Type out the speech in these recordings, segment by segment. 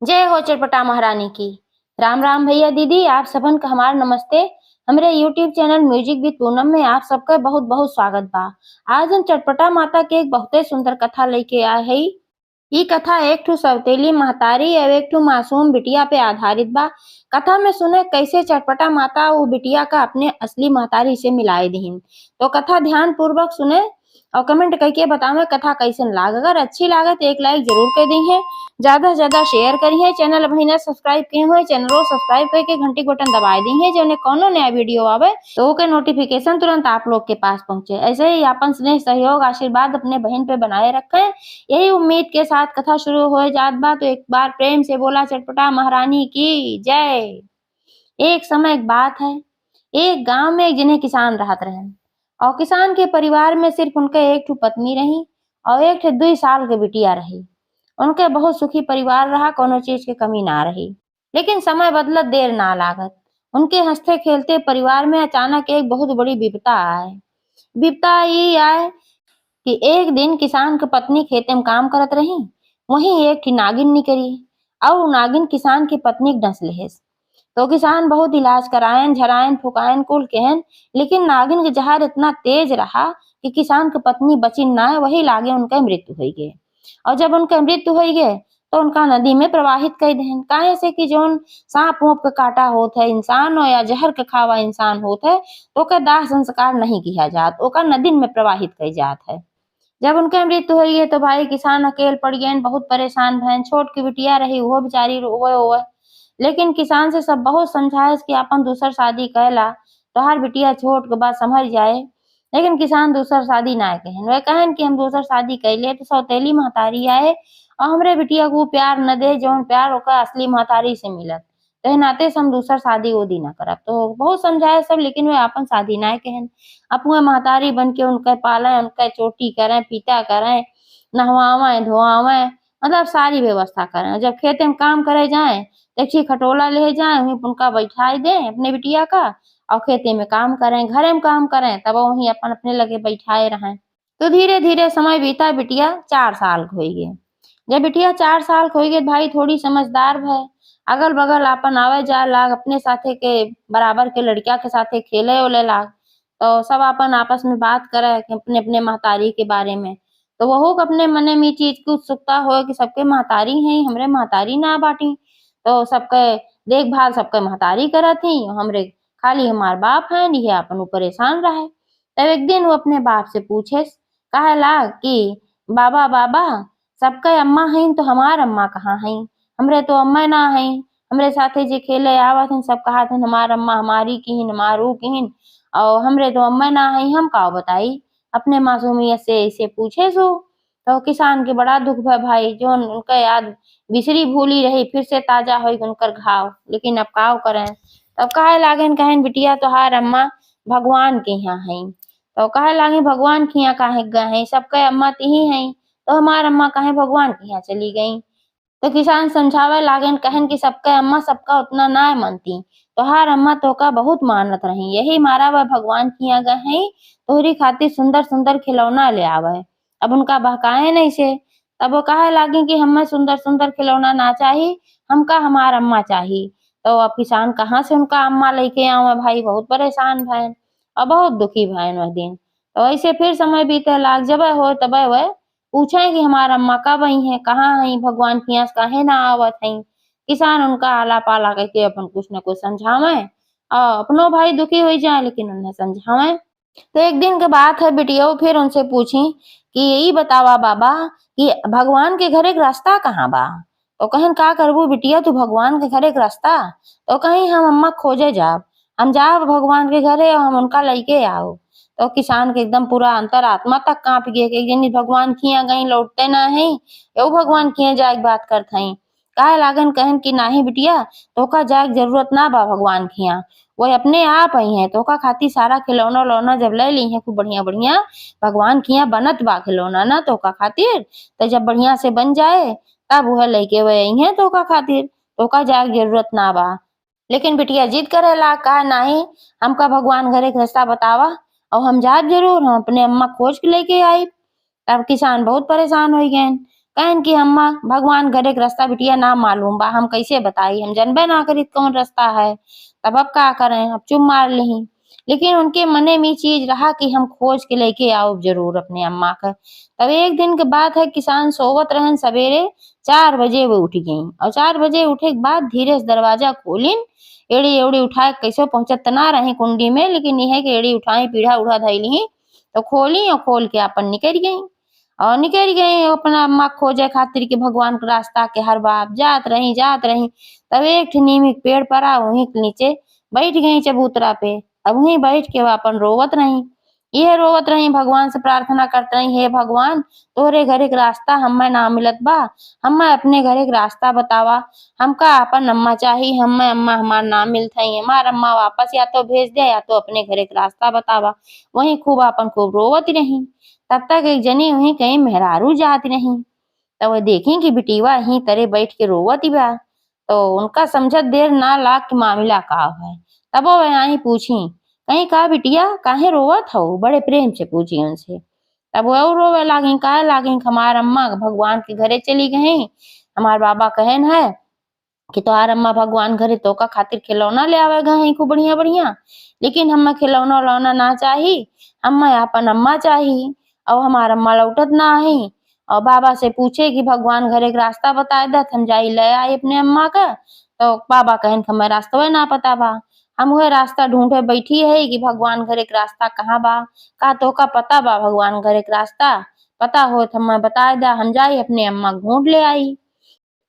जय हो चटपटा महारानी की। राम राम भैया दीदी, आप सबन का हमार नमस्ते। हमरे YouTube channel music with Poonam में आप सबका बहुत बहुत स्वागत बा। आज हम चटपटा माता के एक बहुते सुंदर कथा लेके आए हई। ई कथा एक ठो सौतेली महतारी और एक ठो मासूम बिटिया पे आधारित बा। कथा में सुने कैसे चटपटा माता वो बिटिया का अपने असली महतारी से मिलाए दीन। तो कथा ध्यान पूर्वक सुने और कमेंट करके बतावे कथा कैसन लाग। अगर अच्छी लागे तो एक लाइक जरूर कर दी है, ज्यादा से ज्यादा शेयर करी है। चैनल अभी ना सब्सक्राइब किए हुए चैनल को सब्सक्राइब करके घंटी बटन दबा दी है, जो कोनो नया वीडियो आवे तो ओके नोटिफिकेशन तुरंत आप लोग के पास पहुंचे। ऐसे ही अपन स्नेह सहयोग आशीर्वाद अपने बहन पे बनाए रखें, यही उम्मीद के साथ कथा शुरू हो जात बा। तो एक बार प्रेम से बोला चटपटा महारानी की जय। एक समय एक बात है, एक गांव में एक जिन्हें किसान रहत रहे और किसान के परिवार में सिर्फ उनके एक ठो पत्नी रही और एक ठो 2 साल के बिटिया रही। उनके बहुत सुखी परिवार रहा, कोनो चीज की कमी ना रही। लेकिन समय बदलत देर ना लागत। उनके हंसते खेलते परिवार में अचानक एक बहुत बड़ी विपदा आए। विपदा ये आए कि एक दिन किसान की पत्नी खेते में काम करत रही, वहीं एक ठी नागिन निकली और नागिन किसान की पत्नी के डस लेहेस। तो किसान बहुत इलाज करायन झरायन फुकायन कुल कहन, लेकिन नागिन के जहर इतना तेज रहा कि किसान की पत्नी बची ना, वही लागे उनका मृत्यु हो गए। और जब उनका मृत्यु हो गए तो उनका नदी में प्रवाहित कर देन। काहे से कि जोन सांप वोप का काटा होत है इंसान हो या जहर का खावा इंसान होत है, तो ओकर दाह संस्कार नहीं किया जात, ओकर नदी में प्रवाहित कर जात है। जब उनके मृत्यु हुई है तो भाई किसान अकेले पड़ गए, बहुत परेशान भैन। छोट की बिटिया रही वो बेचारी रोवे होवे, लेकिन किसान से सब बहुत समझाए कि अपन दूसर शादी कैला तो हर बिटिया छोट के बाद संभल जाए। लेकिन किसान दूसर शादी ना कहन, वह कहन कि हम दूसर शादी कैले तो सौतेली महतारी आए और हमरे बिटिया को प्यार न दे जौन प्यार ओकर असली महतारी से मिलत, तो नाते से हम दूसर शादी वो दी ना करब। तो बहुत समझाए सब, लेकिन वे अपन शादी ना कहन। अपने महतारी बन के उनके पाले, उनके चोटी करें पीता करें, नहवावे धोआवे, मतलब सारी व्यवस्था करें। जब खेते में काम करे जाए देखिए खटोला ले जाए, वहीं उनका बैठाई दें अपने बिटिया का और खेते में काम करें, घरे में काम करें, तब वहीं अपन अपने लगे बैठाए रहें। तो धीरे धीरे समय बीता, बिटिया 4 साल हो गए। जब बिटिया 4 साल हो गए भाई थोड़ी समझदार भय, अगल बगल अपन आवे जाए लाग, अपने साथे के बराबर के लड़किया के साथे खेले ओले लाग। तो सब अपन आपस में बात करे कि अपने अपने महतारी के बारे में। तो वहू के अपने मने में चीज की उत्सुकता हो कि सबके महतारी हैं, हमरे महतारी ना बाटी। तो सबके देखभाल सबके महतारी करत थी, हमरे खाली हमार बाप है, ये अपन ऊ परेशान रहे। तब एक दिन वो अपने बाप से पूछे कहे ला कि बाबा बाबा, सबके अम्मा हैं तो हमार अम्मा कहाँ हैं? हमरे तो अम्मा ना हैं। हमरे साथे जे खेले आवत हैं सब कहत हैं हमार अम्मा हमारी की हमारू की, और हमरे तो अम्मा ना हैं, हम का बताई? अपने मासूमियत से इसे पूछे सो। तो किसान के बड़ा दुख भय भाई, जो उनका याद बिसरी भूली रही फिर से ताजा हो उनकर घाव। लेकिन अब काव करें, तब कहे लागेन कहन बिटिया तोहार अम्मा भगवान के यहाँ हैं। तो कहे लागे भगवान के यहाँ काहे गए हैं, सबके अम्मा तिही हैं, तो हमार अम्मा काहे भगवान के यहाँ चली गई? तो किसान समझावे लागेन कहन कि सबके अम्मा सबका उतना ना मनती, तोहार अम्मा तो का बहुत मानत रही, यही मारा वह भगवान के यहाँ गए हैं तोहरी खातिर सुंदर सुंदर खिलौना ले आवे। अब उनका बहकाए नहीं से, तब वो कहे लागे कि हमें सुंदर सुंदर खिलौना ना चाहिए, हमका हमार अम्मा चाहिए। तो अब किसान कहाँ से उनका अम्मा लेके आवे भाई, बहुत परेशान भैन और बहुत दुखी भैन वह दिन। तो ऐसे फिर समय बीते लाग, जब हो तब वह पूछे कि हमार अम्मा कब आई है, कहाँ है, भगवान के यहाँ काहे ना आवत है? किसान उनका आला पाला करके अपन कुछ न कुछ समझावे और अपनो भाई दुखी हो जाए, लेकिन उन्हें समझावे। तो एक दिन के बात है, बिटिया फिर उनसे पूछी कि यही बतावा बाबा कि भगवान के घर एक रास्ता कहाँ बा? तो कहन का करबू बिटिया तू भगवान के घर एक रास्ता? तो कहीं हम अम्मा खोजे जाब, हम जाब भगवान के घरे और हम उनका लइके आओ। तो किसान के एकदम पूरा अंतरात्मा तक कांप गए कि एक दिन भगवान खिया गई लौटते ना है, यो भगवान खिया जाए के बात करत हई। काहे लागन कहन कि नाही बिटिया, तोका जाए के जरूरत ना बा भगवान खिया, वो अपने आप आई है। तो का खातिर सारा खिलौना उलौना जब ले ली है खूब बढ़िया बढ़िया, भगवान के यहाँ बनत बा खिलौना ना तो का खातिर, तो जब बढ़िया से बन जाए तब वह लेके वे आई है तो का खातिर, तो का जाए के जरूरत ना बा। लेकिन बिटिया जिद करे ला, कहा नहीं हमका भगवान घरे के रास्ता बतावा और हम जाब जरूर, हम अपने अम्मा खोज के लेके आई। तब किसान बहुत परेशान हो गए, कहन कि हम्मा भगवान घरे के रास्ता बिटिया ना मालूम बा, हम कैसे बताई, हम जानबे ना करी कौन रास्ता है। तब अब का करें, अब चुप मार ली। लेकिन उनके मने में चीज रहा कि हम खोज के लेके आओ जरूर अपने अम्मा का। तब एक दिन के बात है, किसान सोवत रहन, सवेरे 4 बजे वो उठ गई और 4 बजे उठे के बाद धीरे से दरवाजा खोलिन। एड़ी एड़ी उठाए कैसे पहुंचत ना रही कुंडी में, लेकिन यह कि एड़ी उठाई पीढ़ा उड़ा धैली तो खोली और खोल के अपन निकल गई। और निकल गई अपना अम्मा खोजे खातिर के भगवान के रास्ता के हर बाप जात रही। तब एक ठे नीम के पेड़ पड़ा, वहीं के नीचे बैठ गई चबूतरा पे। अब वहीं बैठ के अपन रोवत रही। यह रोवत रही, भगवान से प्रार्थना करत रही, हे भगवान तोहरे घरे के रास्ता हमें ना मिलत बा, हमें अपने घरे के रास्ता बतावा। हमका अपन अम्मा चाहिए, हमें अम्मा हमार ना मिलत हई, हमार अम्मा वापस या तो भेज दे या तो अपने घरे के रास्ता बतावा। वहीं खूब अपन खूब रोवत रही। तब तक एक जनी वहीं कहीं मेहरारू जात रही। तब वो देखी कि बिटिवा यहीं तरे बैठ के रोवत बा। तो उनका समझत देर ना लाग कि मामला का है। तब वो आई पूछी, कहीं का बिटिया काहे रोवत हो, बड़े प्रेम से पूछी उनसे। तब वो रोवे लागी, काहे लागी, हमार अम्मा भगवान के घरे चली गई। हमार बाबा कहन है कि तोहार अम्मा भगवान घरे तोका खातिर खिलौना ले आवे गए खूब बढ़िया बढ़िया, लेकिन हमें खिलौना उलौना ना चाही, हमें अपन अम्मा चाही। और हमार अम्मा लौटत ना आई। और बाबा से पूछे कि भगवान घरे के रास्ता बताए दत, हम जाई ले आई अपने अम्मा का। तो बाबा कहन हमें रास्ता ना पता बा। हम वह रास्ता ढूंढे बैठी है कि भगवान घरे के रास्ता कहाँ बा। का तोका पता बा भगवान घरे के रास्ता, पता हो तो हमें बताए दा, हम जाई अपने अम्मा ढूंढ ले आई।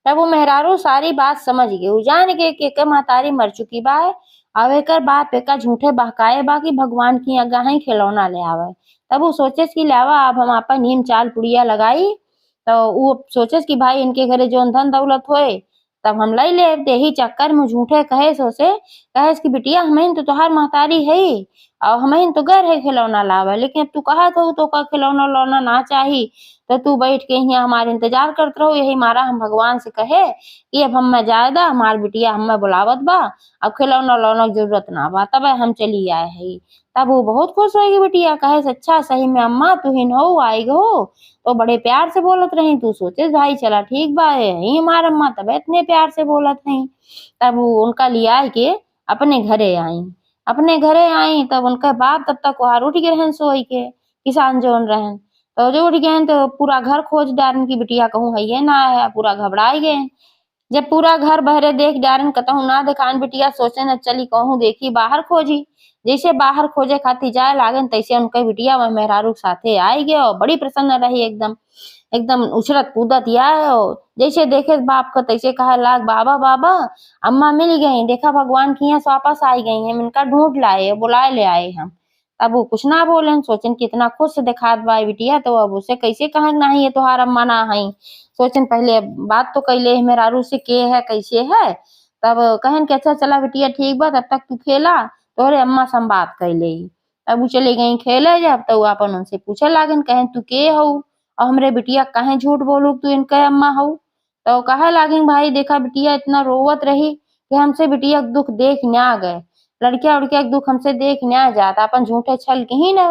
तब वो मेहरारू सारी बात समझ गई, उ जान के के महतारी मर चुकी बा है। अब एकर बाप एका झूठे बहकाए बा कि भगवान की अग्गा ही खिलौना ले आवे। तब वो सोचेस कि लावा अब हम अपन नीम चाल पुड़िया लगाई। तो वो सोचेस कि भाई इनके घरे जो धन दौलत होए तब हम लई ले। यही चक्कर में झूठे कहे सोचे, कहे कि बिटिया हमें तो तुहार महतारी है और हमें तो घर है खिलौना लावे, लेकिन अब तू कहा तो का खिलौना उलौना ना चाही तो तू बैठ के यहाँ हमारे इंतजार करत रहो। यही मारा हम भगवान से कहे कि अब हमें जायदा हमार बिटिया हमें बुलावत बा, अब खिलौना उलौना की जरूरत ना बा, तब हम चली आए है। तब वो बहुत खुश होगी बिटिया, कहे अच्छा सही में अम्मा तू ही हो आई हो। तो बड़े प्यार से बोलत रही, तू सोचे भाई चला ठीक बा यही हमार अम्मा तब इतने प्यार से बोलत है। तब वो उनका लिया के अपने घरे आई। अपने घरे आई तब उनका बाप तब तक वहां उठ गए रहन सोई के, किसान जोन रहन। तो जो उठ गए तो पूरा घर खोज डारन की बिटिया कहूँ है ये ना है, पूरा घबराई गए। जब पूरा घर बहरे देख डारन कतहु ना दिखान बिटिया सोचे न चली कहूँ देखी बाहर खोजी। जैसे बाहर खोजे खातिर जाए लागन तैसे उनके बिटिया वह मेहरारू के साथे आई गए और बड़ी प्रसन्न रही एकदम। एकदम उछलत कूदत आए और जैसे देखे बाप को तैसे कहे लाग, बाबा बाबा अम्मा मिल गई, देखा भगवान की यहाँ से वापस आई गई हम इनका ढूंढ लाए बुलाए ले आए हम। अब वो कुछ ना बोले, सोचन कितना खुश दिखात बा बिटिया, तो अब उसे कैसे कहे नहीं ये तोहार अम्मा ना है। सोचन पहले बात तो कैले मेहरारू से के है कैसे है। तब कहन के अच्छा चला बिटिया ठीक बा, तब तक तू खेला तोहरे अम्मा से हम बात कैले। तब वो चले गई खेले। जब तो अपन उनसे पूछे लागन कहन तू के हो और हमरे बिटिया काहे झूठ बोलू तू इनके अम्मा हो। तो कहे लागिन भाई देखा बिटिया इतना रोवत रही कि हमसे बिटिया के दुख देख ना गए, लड़किया उड़किया के दुख हमसे देख ना जाता, अपन झूठे छल के ही न।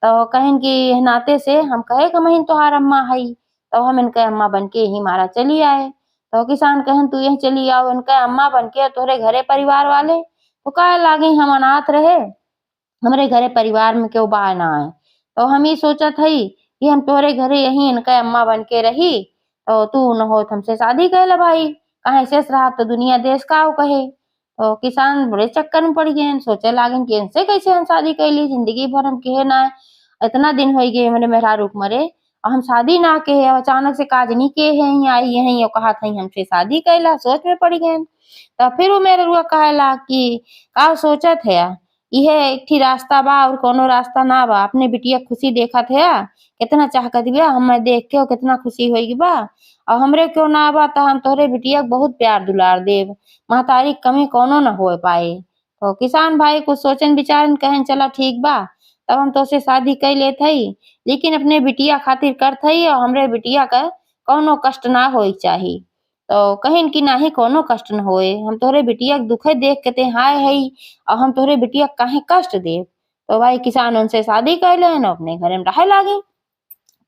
तो कहन की नाते से हम कहे कि महीन तोहार अम्मा हई, तो हम इनके अम्मा बन के ही मारा चली आए। तो किसान कहन तू यही चली आओ इनके अम्मा बन के, तोहरे घरे परिवार वाले तो कहे लागी हम अनाथ रहे, हमरे घरे परिवार में क्यों बा ना आए। तो हम ही सोचत हई कि हम तोहरे घरे यही इनके अम्मा बन के रही, तो तू न हो हमसे शादी कर ले भाई, कहे शेष रहा तो दुनिया देश का हो कहे। तो किसान बड़े चक्कर में पड़ गए, सोचे लागन कि इनसे कैसे हम शादी कर ली, जिंदगी भर हम कहे ना इतना दिन हो गए मेरे मेहरारू के मरे और हम शादी ना के है, अचानक से काज नहीं के है यहीं आई यहीं और कहा था हमसे शादी कैला, सोच में पड़ गए। तो फिर वो मेरे रुआ कहेला कि का सोचत है यह एक ही रास्ता बा और कोनो रास्ता ना बा, अपने बिटिया खुशी देखत है कितना चाहत बिया हमें देख के कितना खुशी होगी बा, और हमरे क्यों ना बा तो हम तोहरे बिटिया के बहुत प्यार दुलार देव, महतारी की कमी कोनो न हो पाए। तो किसान भाई कुछ सोचन विचारन कहन चला ठीक बा, तब हम तो से शादी कर लेत हई, लेकिन अपने बिटिया खातिर करत हई और हमरे बिटिया का कोनो कष्ट ना होई चाही। तो कहिन कि नाही कोनो कष्ट न होए, हम तोहरे बिटिया के दुखे देख के ते हाय हई और हम तोहरे बिटिया काहे कष्ट देव। तो भाई किसान उनसे शादी कर ले अपने घरे में रहे लागे।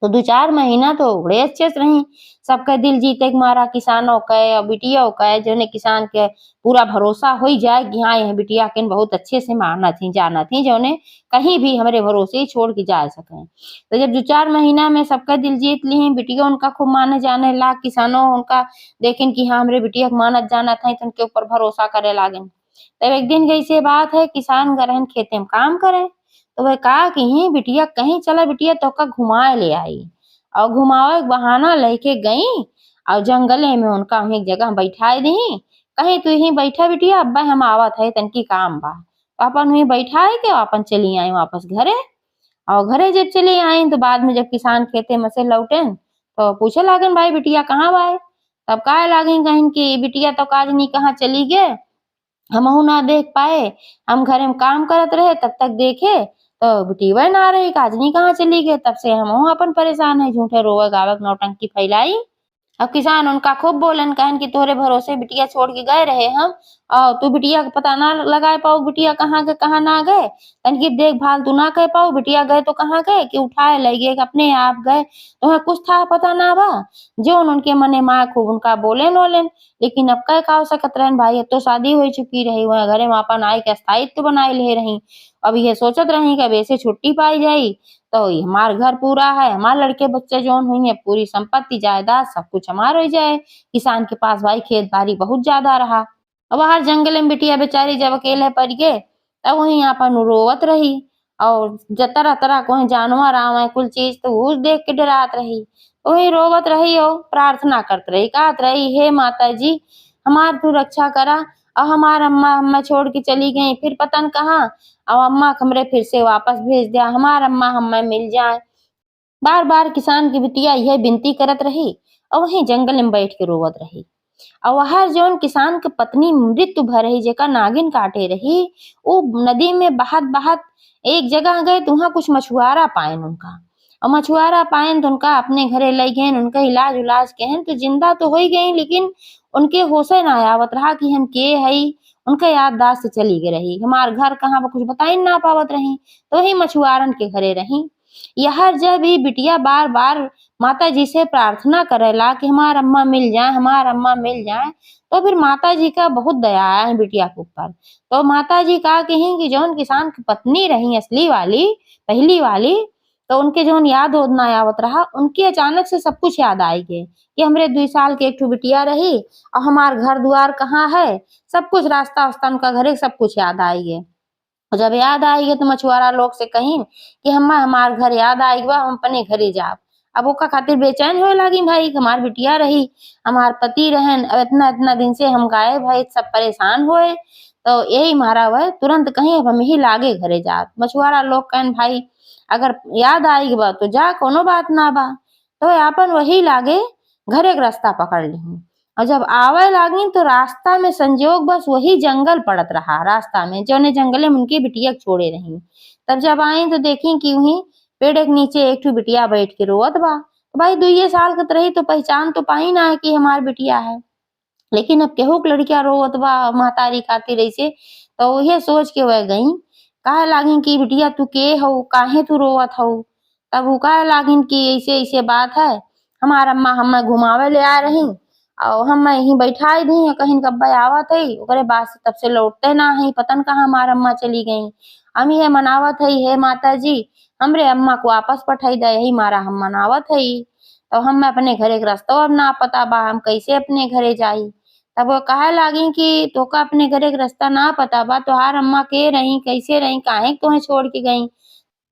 तो 2-4 महीना तो बड़े अच्छे से रही। सबके दिल जीते के मारा किसानों के और बिटिया के जोने किसान के पूरा भरोसा हो जाए कि हाँ यह बिटिया के बहुत अच्छे से मानत थी जानत थी जोने कहीं भी हमरे भरोसे ही छोड़ के जा सके। तो जब 2-4 महीना में सबका दिल जीत ली बिटिया उनका खूब माने जाने ला किसानों उनका देखें कि हाँ हमरे बिटिया के मानत जानत है तो उनके ऊपर भरोसा करे लागन। तब एक दिन कैसे बात है किसान गए खेते में काम करे तो वह कहा कि ही बिटिया कहीं चला बिटिया तो का घुमाए ले आई और घुमावे के बहाना लेके गई और जंगले में उनका वहीं एक जगह बैठाए दी कहीं तू यहीं बैठा बिटिया अब्बा हम आवत है तनकी काम बा तो अपन वहीं बैठाए के अपन चली आई वापस घरे। और घरे जब चली आई तो बाद में जब किसान खेते में से लौटे तो पूछे लागन भाई बिटिया कहाँ बाए तब कहे लागी कहीं कि बिटिया तो काज नहीं कहाँ चली गए हमहू ना देख पाए हम घरे में काम करत रहे तब तक देखे तो बिटिया ना रही काजनी कहाँ चली गए तब से हमहू अपन परेशान है झूठे रोवे गावक नौटंकी फैलाई। अब किसान उनका खूब बोलन कहन कि तोहरे भरोसे बिटिया छोड़ के गए रहे हम और तू बिटिया का पता ना लगा पाओ बिटिया कहाँ गए कहाँ ना गए तनकी देखभाल तू ना कर पाओ बिटिया गए तो कहाँ गए कि उठाए ले गए कि अपने आप गए तुम्हें कुछ था पता ना बा जो उनके मने माँ खूब उनका बोलेन वोलेन। लेकिन अब कह का सकत रहन भाई अब तो शादी हो चुकी रही वह घरे में अपन आय के स्थायित्व बनाए ले रही। अब ये सोचत रही कि अब ऐसे छुट्टी पाई जाई तो ये हमार घर पूरा है हमारे लड़के बच्चे जौन हुई है पूरी संपत्ति जायदाद सब कुछ हमार हो जाए। किसान के पास भाई खेत बाड़ी बहुत ज्यादा रहा। अब बाहर जंगल में बिटिया बेचारी जब अकेले पड़ गए तब वहीं अपन रोवत रही और तरह तरह को जानवर आवे कुल चीज तो उस देख के डरात रही तो वहीं रोवत रही और प्रार्थना करत रही कहत रही हे माता जी हमार तू रक्षा करा और हमार अम्मा अम्मा छोड़ के चली गई फिर पता न कहाँ और अम्मा हमरे फिर से वापस भेज दिया हमार अम्मा हमें मिल जाए। बार बार किसान की बिटिया यह विनती करत रही और वहीं जंगल में बैठ के रोवत रही। और वह जौन किसान के पत्नी मृत्यु भर रही जेका नागिन काटे रही वो नदी में बहत बहत एक जगह गए तो वहां कुछ मछुआरा पाएन उनका और मछुआरा पाएन तो उनका अपने घरे ले गए उनका इलाज उलाज कहन तो जिंदा तो हो ही गई लेकिन उनके होशे ना आवत रहा कि हम के हई उनका याददाश्त चली गई रही हमार घर कहाँ कुछ बताई ना पावत रही तो वही मछुआरन के घरे रही। यह जब भी बिटिया बार बार माता जी से प्रार्थना करेला कि हमार अम्मा मिल जाए हमार अम्मा मिल जाए तो फिर माता जी का बहुत दया है बिटिया के ऊपर। तो माता जी कहा कहीं कि जौन किसान की पत्नी रही असली वाली पहली वाली तो उनके जौन याद होद ना आवत रहा उनकी अचानक से सब कुछ याद आई गए कि हमरे 2 साल के एक ठो बिटिया रही और हमार घर द्वार कहाँ है सब कुछ रास्ता वास्ता उनका घरे सब कुछ याद आई गए। और जब याद आई गए तो मछुआरा लोग से कहीं कि हम्मा हमार घर याद आई बा हम अपने घरे जाब। अब ओका खातिर बेचैन होए लागी भाई हमार बिटिया रही हमार पति रहन अब इतना इतना दिन से हम गाए भाई सब परेशान होए तो यही मारा हुआ तुरंत कहीं अब हम ही लागे घरे जाब। मछुआरा लोग कहन भाई अगर याद आई बा तो जा कोनो बात ना बा तो आपन वही लागे घरे के रास्ता पकड़ ली। और जब आवे लागी तो रास्ता में संजोग बस वही जंगल पड़त रहा रास्ता में जौने जंगले में उनकी बिटिया छोड़े रही। तब जब आई तो देखी कि वहीं पेड़ के नीचे एक ठो बिटिया बैठ के रोवत बा तो भाई 2 साल का रही तो पहचान तो पाई ना है कि हमार बिटिया है। लेकिन अब केहू के लड़किया रोवत बा महतारी खातिर ऐसे तो वही सोच के वह गई कहे लागिन कि बिटिया तू के हो काहे तू रोवत हो। तब वो कहे लागिन कि ऐसे ऐसे बात है हमार अम्मा हमें घुमावे ले आ रही और हम यहीं बैठाई दी कहीं कब्बा आवत है ओकरे बाद से तब से लौटते ना है पतन कहाँ हमार अम्मा चली गई। हम ये मनावत है हे माता जी हमरे अम्मा को वापस पठाई दे यही मारा हम मनावत है तो हम अपने घरे के रास्ता अब ना पता बा हम कैसे अपने घरे जाई। तब वो कहे लागी कि तोका अपने घरे के रास्ता ना पता बा तोहार अम्मा के रही कैसे रही काहे तोहे छोड़ के गई।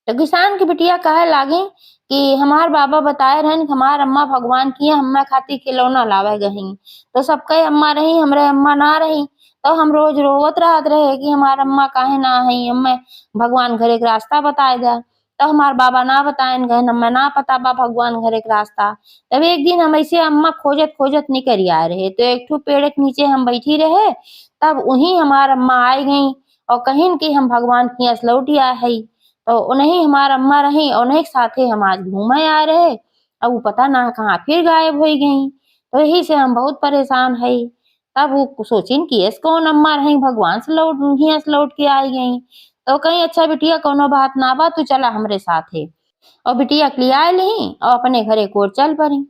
तो किसान की बिटिया कहे लागी कि हमार बाबा बताए रहन कि हमार अम्मा भगवान की हम्मा खातिर खिलौना लावे गही तो सबके अम्मा रही हमरे अम्मा ना रही तो हम रोज रोवत रहत रहे कि हमार अम्मा काहे ना है हमें भगवान घरे के रास्ता बताए दे। तो हमार बाबा ना बताएन गए हमें ना पता बा भगवान घरे के रास्ता। तब एक दिन हम ऐसे अम्मा खोजत खोजत निकल आए रहे तो एक ठो पेड़ के नीचे हम बैठी रहे तब वहीं हमार अम्मा आई गई और कहिन कि हम भगवान की असलौटी आए है तो उन्हीं हमार अम्मा रही और उन्हीं के साथे हम आज घूमे आ रहे अब वो पता ना कहाँ फिर गायब हो गई। तो यही से हम बहुत परेशान है। तब वो सोचिन कि ऐस कौन अम्मा रही भगवान से लौट के आई गई तो कहीं अच्छा बिटिया कोनो बात ना बा तू चला हमरे साथे। और बिटिया के लिए आए ली और अपने घरे को चल पड़ी।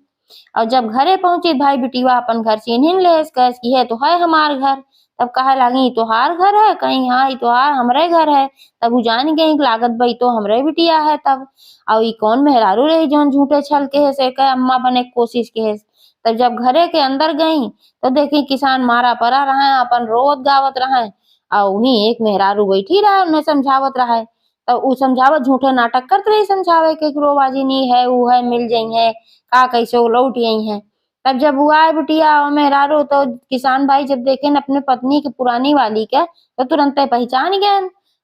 और जब घरे पहुंची भाई बिटिया अपन घर चिन्हिन ले कह की है तो है हमार घर। तब कहे लागी "ई तोहार घर है?" कहीं हाँ ई तोहार हमरे घर है। तब उ जान गई लागत बई तो हमरे बिटिया है तब। और ई कौन मेहरारू रही जौन झूठे छल के है से कहे अम्मा बने के कोशिश के है। तब जब घरे के अंदर गई तो देखी किसान मारा परा रहे अपन रोवत गावत रहे और वहीं एक मेहरारू बैठी रहे उन्हें समझावत रहे। तो उ समझावत झूठे नाटक करत रही समझावे के रोबाजी नी है उ है मिल जाई है का कैसे वो लौट आई है। तब जब वो आए बिटिया और मेहरारू तो किसान भाई जब देखे न अपने पत्नी के पुरानी वाली के तो तुरंत पहचान गए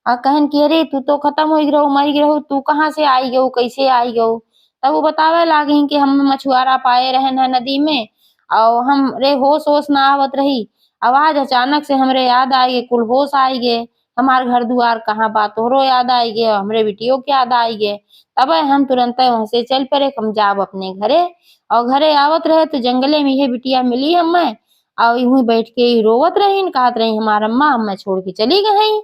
और कहन कि अरे तू तो खत्म हो गयो मर गयो तू कहाँ से आई गयो कैसे आई गयो। तब वो बतावे लागी कि हम मछुआरा पाए रहन है नदी में और हमरे होश होश ना आवत रही। आवाज अचानक से हमरे याद आई गे कुल होश आई गे हमार घर दुआर कहाँ बा तोहरो याद आई गे हमरे बिटियो के याद आई गे। तब हम तुरंत वहां से चल पड़े हम जाब अपने घरे। और घरे आवत रहे तो जंगले में ये बिटिया मिली हमें और यूं बैठ के रोवत रही कहत रही हमार अम्मा हमें छोड़ के चली गई।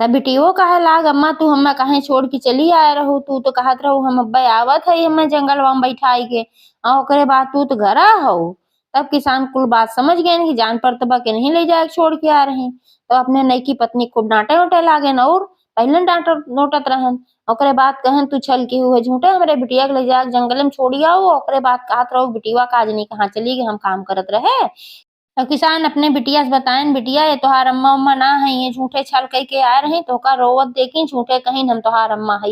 तब बिटियो कहे लाग अम्मा तू हमें कहे छोड़ के चली आए रहू तू तो कहत रहू हम अब्बे आवत है हमें जंगलवा में बैठाई के और ओकरे बाद तू तो घर हो। तब किसान कुल बात समझ गए कि जान पर तबा के नहीं ले जाए छोड़ के आ रहे। तो अपने नईकी पत्नी को डांटे उटे लागे और पहले डांट नोटत रहन। ओकरे बाद कहन तू छल के हुए झूठे हमरे बिटिया के ले जाके जंगल में छोड़ी आओ। ओकरे बाद कहत रहो बिटिया काज नहीं कहाँ चली गई हम काम करत रहे। तो किसान अपने बिटिया से बताएन बिटिया ये तोहार अम्मा उम्मा ना है ये झूठे छल कह के आए रही तो का रोवत देखी झूठे कहीं हम तोहार अम्मा है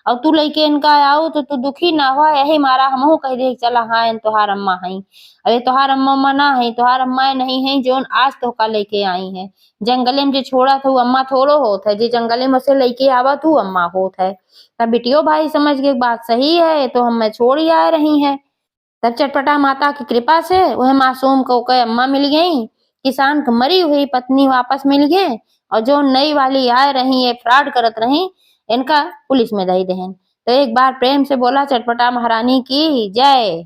और तू लेके इनका आओ तो तू दुखी ना हो यही मारा हमहू कह दे चला हाँ इन तोहार अम्मा है। अरे तोहार अम्मा उम्मा ना है तोहार अम्मा नहीं है जोन आज तो का लेके आई है। जंगले में जो छोड़ा था वो अम्मा थोड़ो होत है जो जंगले में से लेके आवा तू अम्मा होत है। तब बिटियो भाई समझ के बात सही है तो हम छोड़ ही आ रही है। तब चटपटा माता की कृपा से वह मासूम को कई अम्मा मिल गई। किसान को मरी हुई पत्नी वापस मिल गए और जो नई वाली आए रही ये फ्रॉड करत रही इनका पुलिस में दई देहन। तो एक बार प्रेम से बोला चटपटा महारानी की जय।